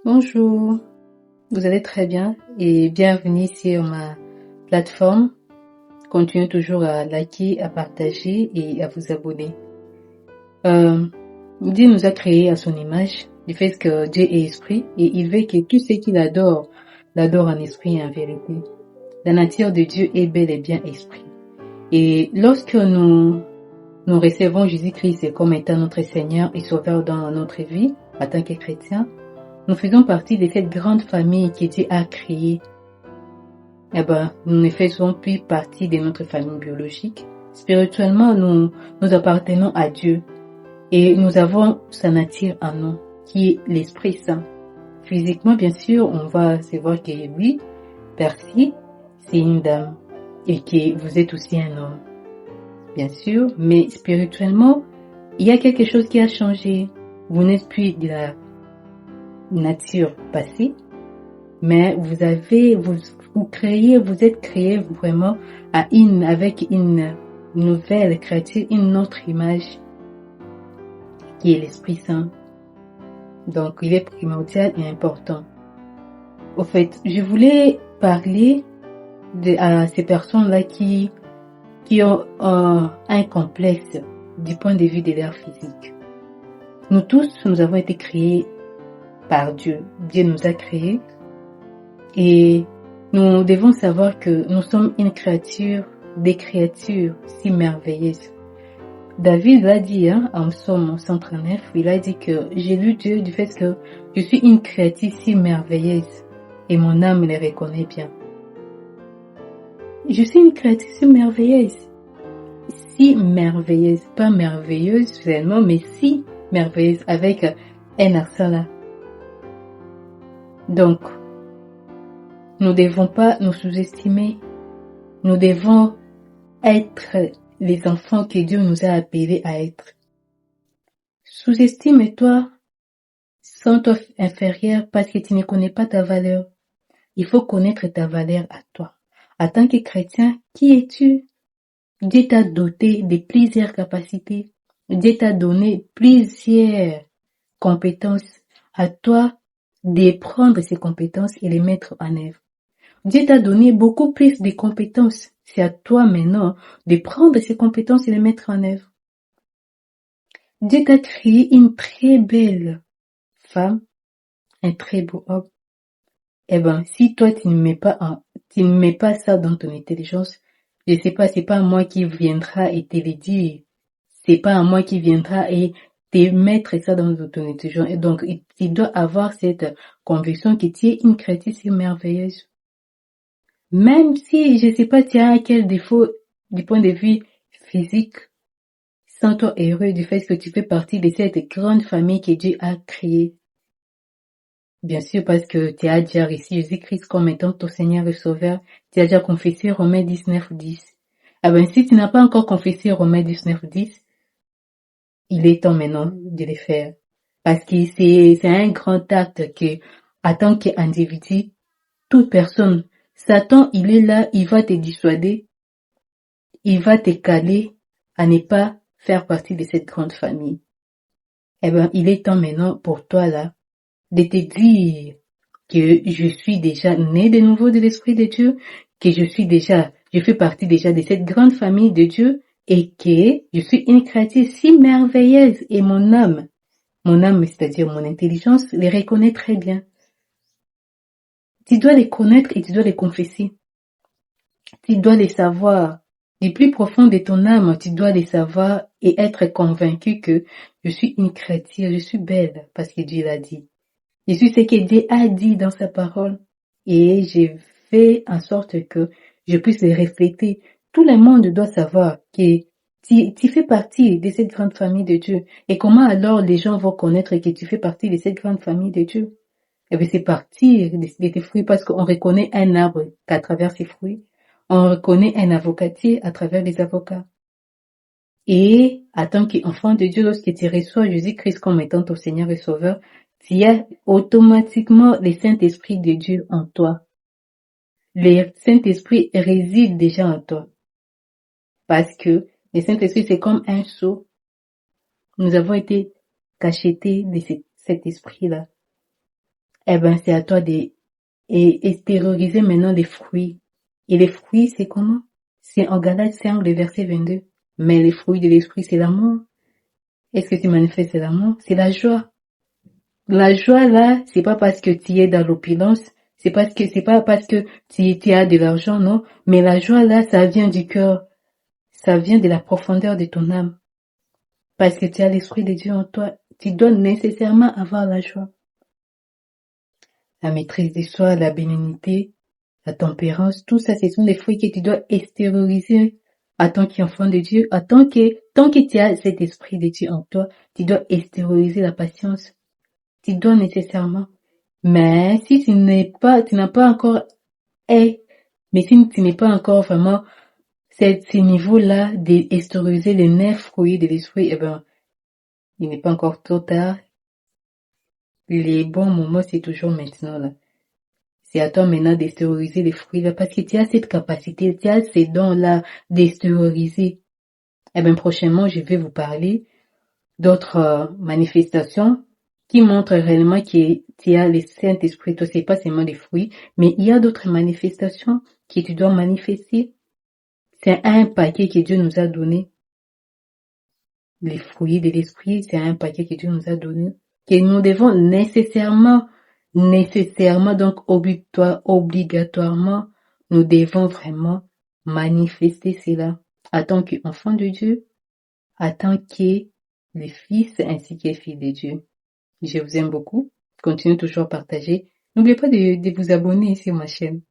Bonjour, vous allez très bien et bienvenue sur ma plateforme. Continuez toujours à liker, à partager et à vous abonner. Euh, Dieu nous a créés à son image, du fait que Dieu est esprit et il veut que tout ce qu'il adore, l'adore en esprit et en vérité. La nature de Dieu est bel et bien esprit. Et lorsque nous recevons Jésus-Christ comme étant notre Seigneur et Sauveur dans notre vie, en tant que chrétiens, nous faisons partie de cette grande famille que Dieu a créée. Nous ne faisons plus partie de notre famille biologique. Spirituellement, nous appartenons à Dieu et nous avons sa nature en nous, qui est l'Esprit Saint. Physiquement, bien sûr, on va se voir que oui, Percy, c'est une dame et que vous êtes aussi un homme. Bien sûr, mais spirituellement, il y a quelque chose qui a changé. Vous n'êtes plus de la nature passée, mais vous êtes créé vraiment avec une nouvelle créature, une autre image, qui est l'Esprit Saint. Donc, il est primordial et important. Au fait, je voulais parler à ces personnes-là qui ont un complexe du point de vue de leur physique. Nous tous, nous avons été créés par Dieu. Dieu nous a créés et nous devons savoir que nous sommes des créatures si merveilleuses. David l'a dit en Psaume 139, il a dit que j'ai lu Dieu du fait que je suis une créature si merveilleuse et mon âme le reconnaît bien. Je suis une créature si merveilleuse, pas merveilleuse seulement, mais si merveilleuse avec un accent là. Donc, nous ne devons pas nous sous-estimer. Nous devons être les enfants que Dieu nous a appelés à être. Sous-estime-toi, sens-toi inférieur parce que tu ne connais pas ta valeur. Il faut connaître ta valeur à toi. En tant que chrétien, qui es-tu? Dieu t'a doté de plusieurs capacités. Dieu t'a donné plusieurs compétences. À toi de prendre ces compétences et les mettre en œuvre. Dieu t'a donné beaucoup plus de compétences. C'est à toi maintenant de prendre ces compétences et les mettre en œuvre. Dieu t'a créé une très belle femme, un très beau homme. Si toi tu ne mets pas ça dans ton intelligence, je sais pas, c'est pas à moi qui viendra et te le dire. C'est pas à moi qui viendra et te mettre ça dans ton intelligence. Et donc, tu dois avoir cette conviction que tu es une créature si merveilleuse. Même si, je sais pas, tu as quel défaut du point de vue physique, sens-toi heureux du fait que tu fais partie de cette grande famille que Dieu a créée. Bien sûr, parce que tu as déjà reçu Jésus-Christ comme étant ton Seigneur et Sauveur, tu as déjà confessé Romains 19:10. Si tu n'as pas encore confessé Romains 19:10, il est temps maintenant de le faire. Parce que c'est un grand acte que, en tant qu'individu, toute personne, Satan, il est là, il va te dissuader, il va te caler à ne pas faire partie de cette grande famille. Il est temps maintenant pour toi là, de te dire que je suis déjà né de nouveau de l'Esprit de Dieu, que je fais partie déjà de cette grande famille de Dieu et que je suis une créature si merveilleuse et mon âme, c'est-à-dire mon intelligence, les reconnaît très bien. Tu dois les connaître et tu dois les confesser. Tu dois les savoir. Du plus profond de ton âme, tu dois les savoir et être convaincu que je suis une créature, je suis belle parce que Dieu l'a dit. Je suis ce que Dieu a dit dans sa parole et j'ai fait en sorte que je puisse les refléter. Tout le monde doit savoir que tu fais partie de cette grande famille de Dieu. Et comment alors les gens vont connaître que tu fais partie de cette grande famille de Dieu? C'est partir de tes fruits parce qu'on reconnaît un arbre qu'à travers ses fruits. On reconnaît un avocatier à travers les avocats. Et en tant qu'enfant de Dieu, lorsque tu reçois Jésus-Christ comme étant ton Seigneur et Sauveur, tu as automatiquement le Saint-Esprit de Dieu en toi. Le Saint-Esprit réside déjà en toi. Parce que le Saint-Esprit, c'est comme un sceau. Nous avons été cachetés de cet esprit-là. Eh ben, c'est à toi d'extérioriser maintenant les fruits. Et les fruits, c'est comment? C'est en Galates 5, le verset 22. Mais les fruits de l'esprit, c'est l'amour. Est-ce que tu manifestes l'amour? C'est la joie. La joie, là, c'est pas parce que tu es dans l'opulence, c'est pas parce que tu as de l'argent, non. Mais la joie, là, ça vient du cœur. Ça vient de la profondeur de ton âme. Parce que tu as l'esprit de Dieu en toi. Tu dois nécessairement avoir la joie. La maîtrise de soi, la bénignité, la tempérance, tout ça, ce sont des fruits que tu dois extérioriser en tant qu'enfant de Dieu, tant que tu as cet esprit de Dieu en toi, tu dois extérioriser la patience. Tu dois nécessairement. Mais si tu n'as pas encore, mais si tu n'es pas encore vraiment ces niveaux-là d'extérioriser les 9 fruits de l'esprit, eh ben, il n'est pas encore trop tard. Les bons moments, c'est toujours maintenant, là. C'est à toi maintenant d'extérioriser les fruits là parce que tu as cette capacité, tu as ces dons-là d'extérioriser. Eh bien, prochainement, je vais vous parler d'autres manifestations qui montrent réellement que tu as le Saint-Esprit. Toi, c'est pas seulement des fruits, mais il y a d'autres manifestations que tu dois manifester. C'est un paquet que Dieu nous a donné. Les fruits de l'Esprit, c'est un paquet que Dieu nous a donné. Que nous devons nécessairement, donc obligatoirement, nous devons vraiment manifester cela en tant qu'enfant de Dieu, en tant que les fils ainsi que les filles de Dieu. Je vous aime beaucoup. Continuez toujours à partager. N'oubliez pas de vous abonner sur ma chaîne.